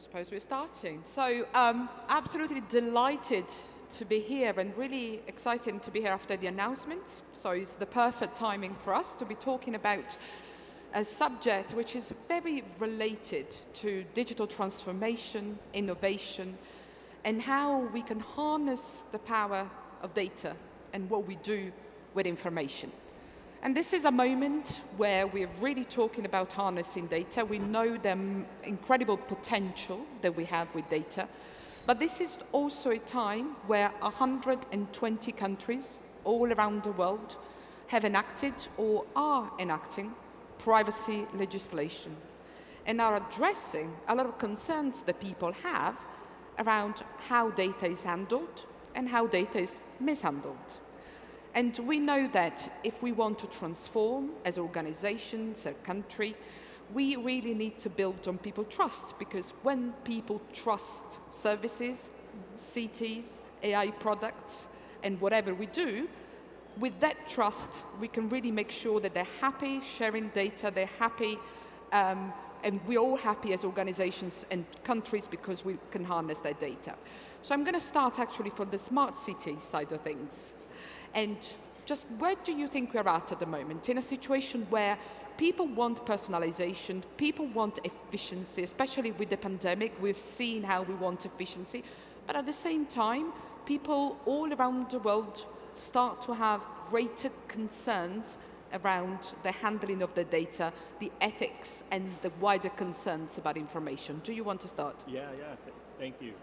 Suppose we're starting. So, absolutely delighted to be here and really excited to be here after the announcements. So it's the perfect timing for us to be talking about a subject which is very related to digital transformation, innovation, and how we can harness the power of data and what we do with information. And this is a moment where we're really talking about harnessing data. We know the incredible potential that we have with data, but this is also a time where 120 countries all around the world have enacted or are enacting privacy legislation and are addressing a lot of concerns that people have around how data is handled and how data is mishandled. And we know that if we want to transform as organizations, a country, we really need to build on people trust, because when people trust services, cities, AI products, and whatever we do, with that trust, we can really make sure that they're happy sharing data, they're happy, and we're all happy as organizations and countries because we can harness their data. So I'm going to start actually from the smart city side of things. And just where do you think we're at the moment? In a situation where people want personalization, people want efficiency, especially with the pandemic, we've seen how we want efficiency, but at the same time, people all around the world start to have greater concerns around the handling of the data, the ethics, and the wider concerns about information. Do you want to start? Yeah, thank you.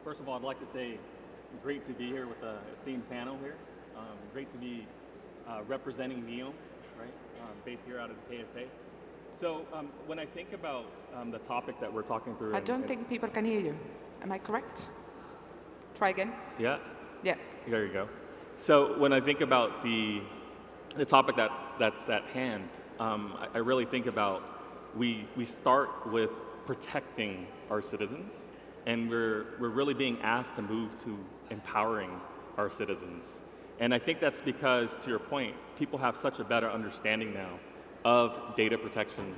First of all, I'd like to say great to be here with the esteemed panel here. Great to be representing NEOM, right? Based here out of the KSA. So when I think about the topic that we're talking through... I don't think people can hear you. Am I correct? Try again. Yeah? Yeah. There you go. So when I think about the topic that's at hand, I really think about we start with protecting our citizens, and we're really being asked to move to empowering our citizens. And I think that's because, to your point, people have such a better understanding now of data protection,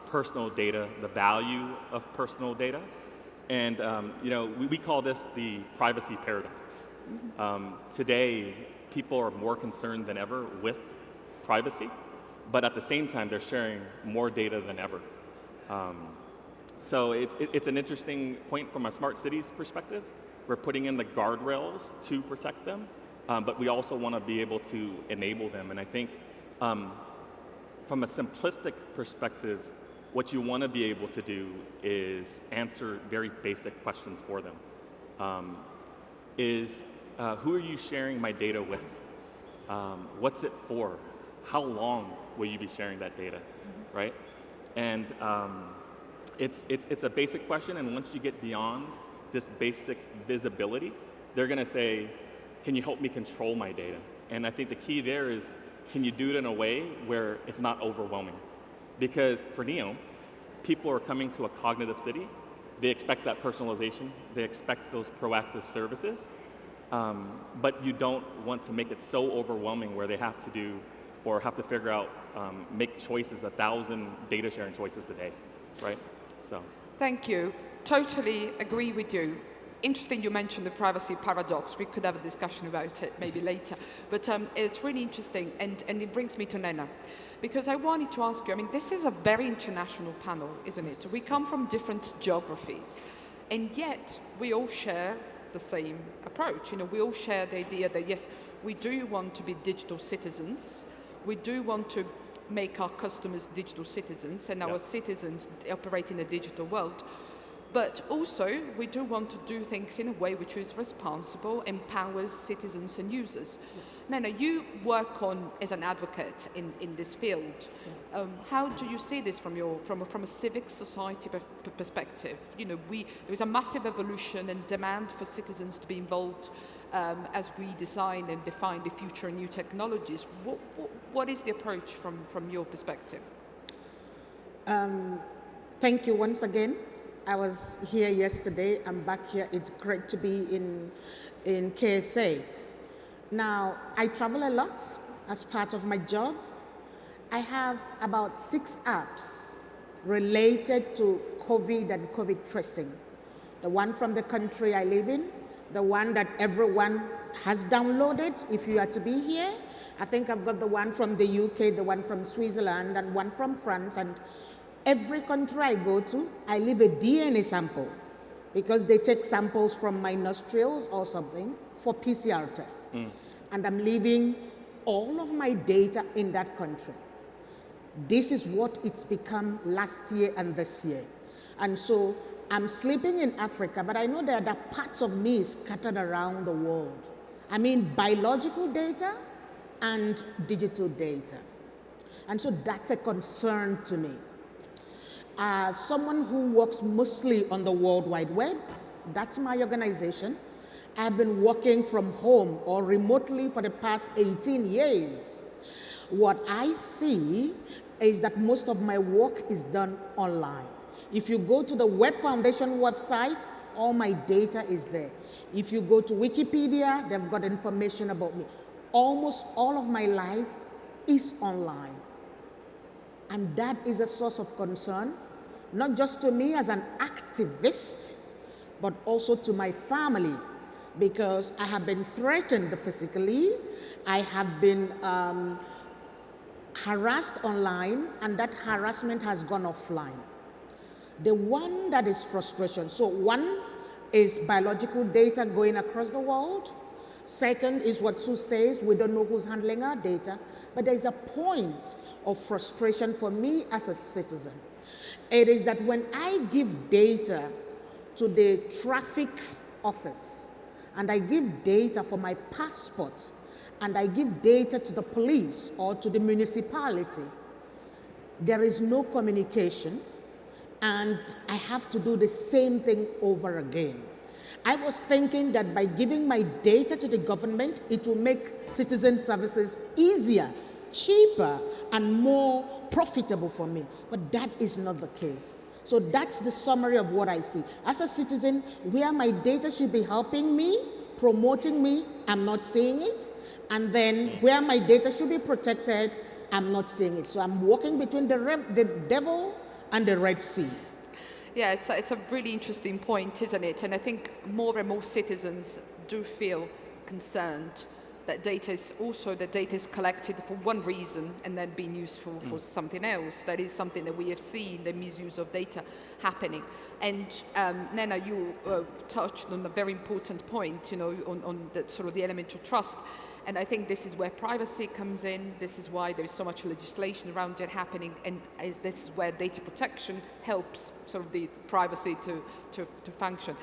personal data, the value of personal data. And we call this the privacy paradox. Today, people are more concerned than ever with privacy, but at the same time, they're sharing more data than ever. So it's an interesting point from a smart cities perspective. We're putting in the guardrails to protect them, but we also want to be able to enable them. And I think from a simplistic perspective, what you want to be able to do is answer very basic questions for them. Who are you sharing my data with? What's it for? How long will you be sharing that data, right? And it's a basic question, and once you get beyond this basic visibility, they're going to say, can you help me control my data? And I think the key there is, can you do it in a way where it's not overwhelming? Because for NEO, people are coming to a cognitive city. They expect that personalization. They expect those proactive services. But you don't want to make it so overwhelming where they have to do or have to figure out, make choices, 1,000 data sharing choices a day, right? So. Thank you. Totally agree with you. Interesting you mentioned the privacy paradox. We could have a discussion about it maybe later. But it's really interesting, and it brings me to Nena. Because I wanted to ask you, I mean, this is a very international panel, isn't it? We come from different geographies, and yet we all share the same approach. We all share the idea that, yes, we do want to be digital citizens. We do want to make our customers digital citizens and our citizens operate in a digital world. But also, we do want to do things in a way which is responsible, empowers citizens and users. Nena, you work as an advocate in this field. How do you see this from a civic society perspective? There is a massive evolution and demand for citizens to be involved as we design and define the future and new technologies. What is the approach from your perspective? Thank you once again. I was here yesterday. I'm back here. It's great to be in KSA. Now, I travel a lot as part of my job. I have about 6 apps related to COVID and COVID tracing. The one from the country I live in, the one that everyone has downloaded if you are to be here. I think I've got the one from the UK, the one from Switzerland, and one from France. And every country I go to, I leave a DNA sample because they take samples from my nostrils or something for PCR test. And I'm leaving all of my data in that country. This is what it's become last year and this year. And so I'm sleeping in Africa, but I know that there are parts of me scattered around the world. I mean, biological data and digital data. And so that's a concern to me. As someone who works mostly on the World Wide Web, that's my organization. I've been working from home or remotely for the past 18 years. What I see is that most of my work is done online. If you go to the Web Foundation website, all my data is there. If you go to Wikipedia, they've got information about me. Almost all of my life is online. And that is a source of concern, not just to me as an activist, but also to my family, because I have been threatened physically. I have been harassed online, and that harassment has gone offline. The one that is frustration. So one is biological data going across the world. Second is what Sue says, we don't know who's handling our data, but there's a point of frustration for me as a citizen. It is that when I give data to the traffic office, and I give data for my passport, and I give data to the police or to the municipality, there is no communication, and I have to do the same thing over again. I was thinking that by giving my data to the government, it will make citizen services easier, cheaper, and more profitable for me. But that is not the case. So that's the summary of what I see. As a citizen, where my data should be helping me, promoting me, I'm not seeing it. And then where my data should be protected, I'm not seeing it. So I'm walking between the devil and the Red Sea. Yeah, it's a really interesting point, isn't it? And I think more and more citizens do feel concerned that data is collected for one reason and then being useful for something else. That is something that we have seen, the misuse of data happening. And Nena, you touched on a very important point, on the sort of the element of trust. And I think this is where privacy comes in. This is why there is so much legislation around it happening. And this is where data protection helps sort of the privacy to function.